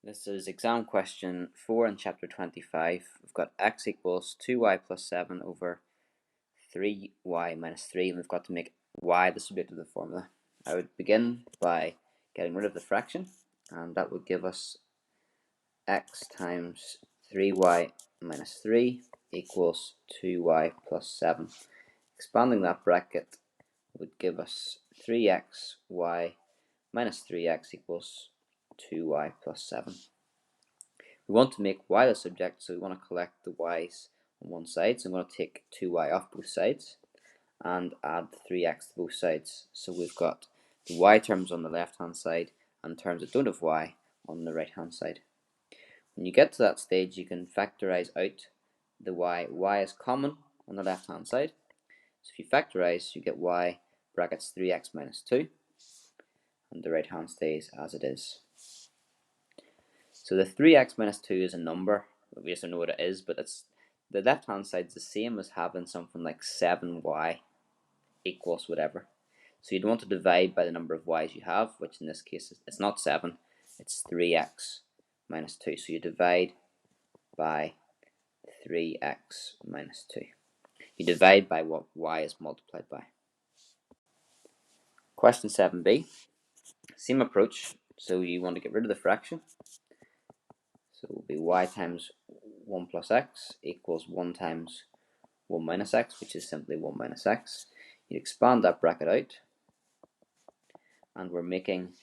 This is exam question 4 in chapter 25. We've got x equals 2y plus 7 over 3y minus 3, and we've got to make y the subject of the formula. I would begin by getting rid of the fraction, and that would give us x times 3y minus 3 equals 2y plus 7. Expanding that bracket would give us 3xy minus 3x equals 2y plus 7. We want to make y the subject, so we want to collect the y's on one side. So I'm going to take 2y off both sides and add 3x to both sides. So we've got the y terms on the left hand side and terms that don't have y on the right hand side. When you get to that stage, you can factorize out the y. Y is common on the left hand side. So if you factorize, you get y brackets 3x minus 2, and the right hand stays as it is. So the 3x minus 2 is a number. We just don't know what it is, but it's the left hand side is the same as having something like 7y equals whatever. So you'd want to divide by the number of y's you have, which in this case it's not 7, it's 3x minus 2. So you divide by 3x minus 2. You divide by what y is multiplied by. Question 7b. Same approach. So you want to get rid of the fraction. So it will be y times 1 plus x equals 1 times 1 minus x, which is simply 1 minus x. You expand that bracket out, and we're making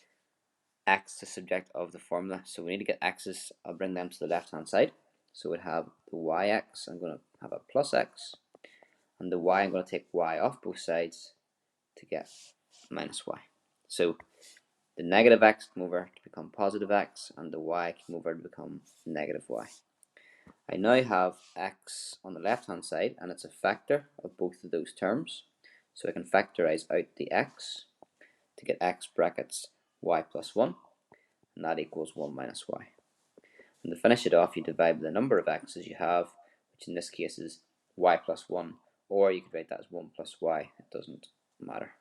x the subject of the formula. So we need to get x's, I'll bring them to the left hand side. So we'd have the yx, I'm going to have a plus x, and the y, I'm going to take y off both sides to get minus y. So the negative x come over to become positive x, and the y came over to become negative y. I now have x on the left hand side, and it's a factor of both of those terms. So I can factorize out the x to get x brackets y plus 1, and that equals 1 minus y. And to finish it off, you divide by the number of x's you have, which in this case is y plus 1, or you could write that as 1 plus y, it doesn't matter.